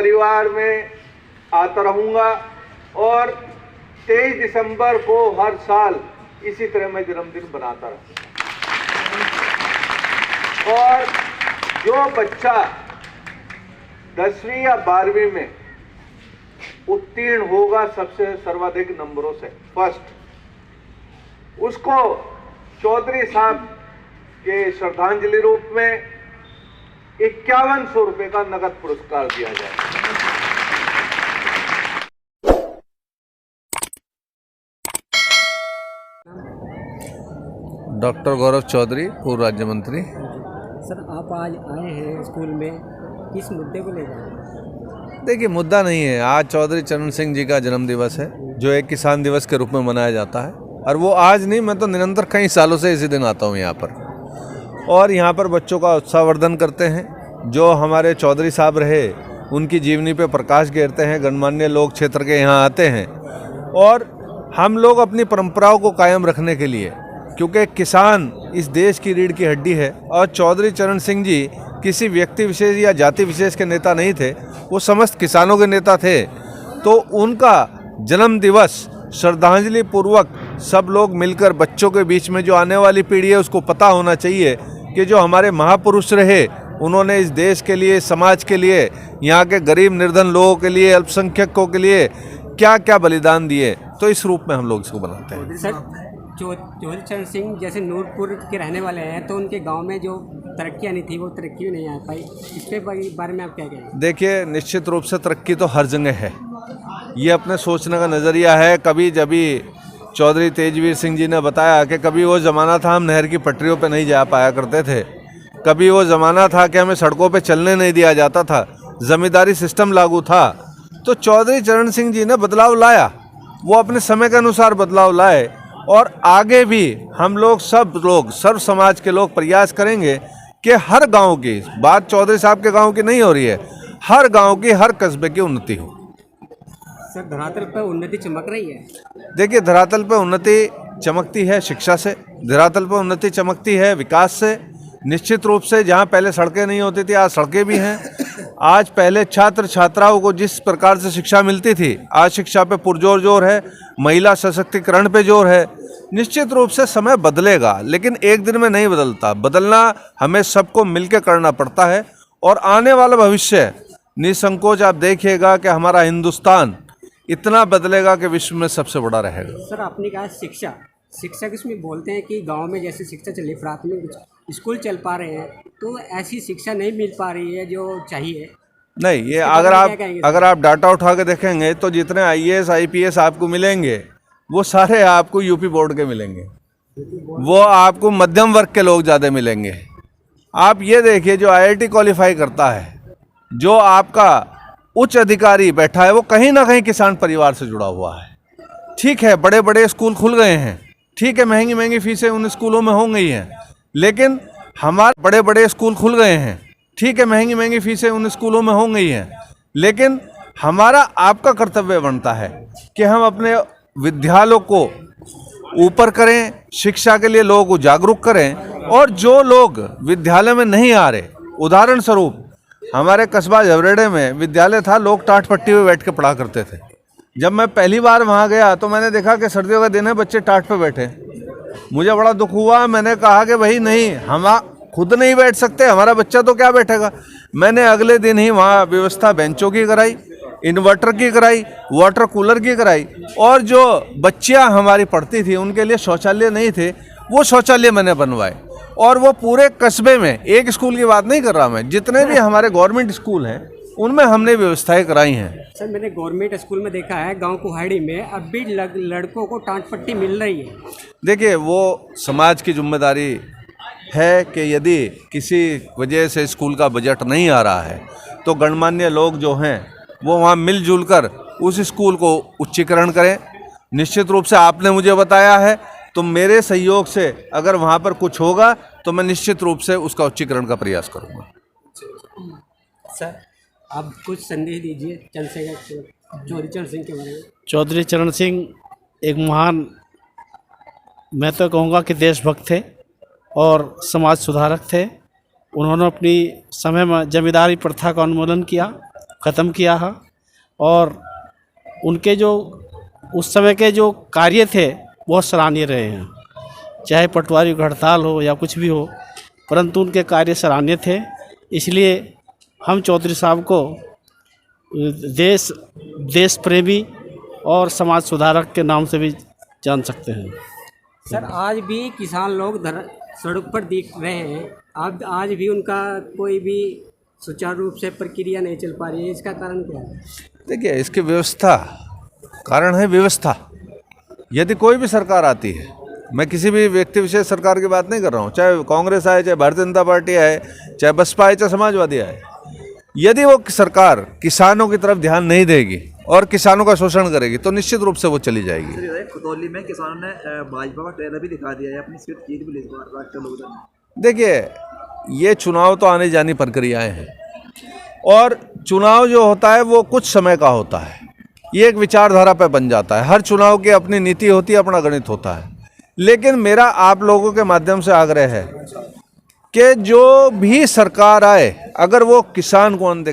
परिवार में आता रहूँगा और 23 दिसंबर को हर साल इसी तरह मैं जन्मदिन बनाता रहूँगा। और जो बच्चा 10वीं या 12वीं में उत्तीर्ण होगा सबसे सर्वाधिक नंबरों से फर्स्ट, उसको चौधरी साहब के श्रद्धांजलि रूप में 5100 रुपए का नगद पुरस्कार दिया जाएगा। डॉक्टर गौरव चौधरी, पूर्व राज्य मंत्री। सर, आप आज आए हैं स्कूल में, किस मुद्दे को लेकर? देखिए, मुद्दा नहीं है। आज चौधरी चरण सिंह जी का जन्म दिवस है, जो एक किसान दिवस के रूप में मनाया जाता है। और वो आज नहीं, मैं तो निरंतर कई सालों से इसी दिन आता हूँ यहाँ पर, और यहाँ पर बच्चों का उत्साहवर्धन करते हैं। जो हमारे चौधरी साहब रहे, उनकी जीवनी पे प्रकाश घेरते हैं। गणमान्य लोग क्षेत्र के यहाँ आते हैं, और हम लोग अपनी परंपराओं को कायम रखने के लिए, क्योंकि किसान इस देश की रीढ़ की हड्डी है, और चौधरी चरण सिंह जी किसी व्यक्ति विशेष या जाति विशेष के नेता नहीं थे, वो समस्त किसानों के नेता थे। तो उनका जन्म दिवस श्रद्धांजलि पूर्वक सब लोग मिलकर, बच्चों के बीच में जो आने वाली पीढ़ी है उसको पता होना चाहिए कि जो हमारे महापुरुष रहे, उन्होंने इस देश के लिए, समाज के लिए, यहाँ के गरीब निर्धन लोगों के लिए, अल्पसंख्यकों के लिए क्या क्या बलिदान दिए। तो इस रूप में हम लोग इसको बनाते हैं। सर, चौधरी चरण सिंह जैसे नूरपुर के रहने वाले हैं, तो उनके गांव में जो तरक्कियाँ नहीं थी, वो तरक्की भी नहीं आ पाई। इसके बारे में आप क्या कहेंगे? देखिए, निश्चित रूप से तरक्की तो हर जगह है। ये अपने सोचने का नज़रिया है। कभी जब चौधरी तेजवीर सिंह जी ने बताया कि कभी वो ज़माना था हम नहर की पटरियों पे नहीं जा पाया करते थे, कभी वो ज़माना था कि हमें सड़कों पे चलने नहीं दिया जाता था, ज़मींदारी सिस्टम लागू था। तो चौधरी चरण सिंह जी ने बदलाव लाया, वो अपने समय के अनुसार बदलाव लाए, और आगे भी हम लोग सब लोग, सर्व समाज के लोग प्रयास करेंगे कि हर गांव की बात, चौधरी साहब के गांव की नहीं हो रही है, हर गांव की, हर कस्बे की उन्नति हो। सर, धरातल पर उन्नति चमक रही है? देखिए, धरातल पर उन्नति चमकती है शिक्षा से, धरातल पर उन्नति चमकती है विकास से। निश्चित रूप से जहाँ पहले सड़कें नहीं होती थी, आज सड़कें भी हैं। आज पहले छात्र छात्राओं को जिस प्रकार से शिक्षा मिलती थी, आज शिक्षा पे पुरजोर जोर है, महिला सशक्तिकरण पे जोर है। निश्चित रूप से समय बदलेगा, लेकिन एक दिन में नहीं बदलता। बदलना हमें सबको मिलकर करना पड़ता है, और आने वाला भविष्य निसंकोच आप देखिएगा कि हमारा हिंदुस्तान इतना बदलेगा कि विश्व में सबसे बड़ा रहेगा। सर, आपने कहा शिक्षा, शिक्षक इसमें बोलते हैं कि गांव में जैसे शिक्षा चली, प्राथमिक स्कूल चल पा रहे हैं, तो ऐसी शिक्षा नहीं मिल पा रही है जो चाहिए। नहीं, ये अगर आप डाटा उठा के देखेंगे तो जितने IAS IPS आपको मिलेंगे, वो सारे आपको यूपी बोर्ड के मिलेंगे, वो आपको मध्यम वर्ग के लोग ज़्यादा मिलेंगे। आप ये देखिए, जो IIT क्वालिफाई करता है, जो आपका उच्च अधिकारी बैठा है, वो कहीं ना कहीं किसान परिवार से जुड़ा हुआ है। ठीक है, बड़े बड़े स्कूल खुल गए हैं, ठीक है, महंगी महंगी फीसें उन स्कूलों में हो गई हैं, लेकिन हमारे बड़े बड़े स्कूल खुल गए हैं, ठीक है, महंगी महंगी फीसें उन स्कूलों में हो गई हैं, लेकिन हमारा आपका कर्तव्य बनता है कि हम अपने विद्यालयों को ऊपर करें, शिक्षा के लिए लोगों को जागरूक करें। और जो लोग विद्यालय में नहीं आ रहे, उदाहरण स्वरूप हमारे कस्बा झवरेड़े में विद्यालय था, लोग टाट पट्टी पे बैठ के पढ़ा करते थे। जब मैं पहली बार वहाँ गया तो मैंने देखा कि सर्दियों का दिन है, बच्चे टाट पे बैठे। मुझे बड़ा दुख हुआ। मैंने कहा कि भाई नहीं, हम खुद नहीं बैठ सकते, हमारा बच्चा तो क्या बैठेगा। मैंने अगले दिन ही वहाँ व्यवस्था बेंचों की कराई, इन्वर्टर की कराई, वाटर कूलर की कराई, और जो बच्चियाँ हमारी पढ़ती थी उनके लिए शौचालय नहीं थे, वो शौचालय मैंने बनवाए। और वो पूरे कस्बे में, एक स्कूल की बात नहीं कर रहा मैं, जितने भी हमारे गवर्नमेंट स्कूल हैं उनमें हमने व्यवस्थाएं कराई हैं। सर, मैंने गवर्नमेंट स्कूल में देखा है, गांव कुहाड़ी में अब भी लड़कों को टाट पट्टी मिल रही है। देखिए, वो समाज की जिम्मेदारी है कि यदि किसी वजह से स्कूल का बजट नहीं आ रहा है, तो गणमान्य लोग जो हैं वो वहाँ मिलजुल कर उस स्कूल को उच्चीकरण करें। निश्चित रूप से आपने मुझे बताया है, तो मेरे सहयोग से अगर वहाँ पर कुछ होगा तो मैं निश्चित रूप से उसका उच्चीकरण का प्रयास करूँगा। सर, आप कुछ संदेश दीजिए चौधरी चरण सिंह के बारे में। चौधरी चरण सिंह एक महान, मैं तो कहूँगा कि देशभक्त थे और समाज सुधारक थे। उन्होंने अपनी समय में जमींदारी प्रथा का उन्मूलन किया ख़त्म किया है। और उनके जो उस समय के जो कार्य थे बहुत सराहनीय रहे हैं, चाहे पटवारी की हड़ताल हो या कुछ भी हो, परंतु उनके कार्य सराहनीय थे। इसलिए हम चौधरी साहब को देश प्रेमी और समाज सुधारक के नाम से भी जान सकते हैं। सर आज भी किसान लोग सड़क पर दिख रहे हैं, अब आज भी उनका कोई भी सुचारू रूप से प्रक्रिया नहीं चल पा रही है, इसका कारण क्या है? देखिए, इसकी व्यवस्था कारण है व्यवस्था। यदि कोई भी सरकार आती है, मैं किसी भी व्यक्ति विशेष सरकार की बात नहीं कर रहा हूँ, चाहे कांग्रेस आए, चाहे भारतीय जनता पार्टी आए, चाहे बसपा आए, चाहे समाजवादी आए, यदि वो सरकार किसानों की तरफ ध्यान नहीं देगी और किसानों का शोषण करेगी तो निश्चित रूप से वो चली जाएगी। खतौली में किसानों ने भाजपा का ट्रेलर भी दिखा दिया है, अपनी सीट जीत भी ली इस बार राष्ट्रीय लोकदल में। देखिए, ये चुनाव तो आने जानी प्रक्रियाएं हैं और चुनाव जो होता है वो कुछ समय का होता है, ये एक विचारधारा पे बन जाता है। हर चुनाव की अपनी नीति होती है, अपना गणित होता है। लेकिन मेरा आप लोगों के माध्यम से आग्रह है कि जो भी सरकार आए, अगर वो किसान को अनदेखा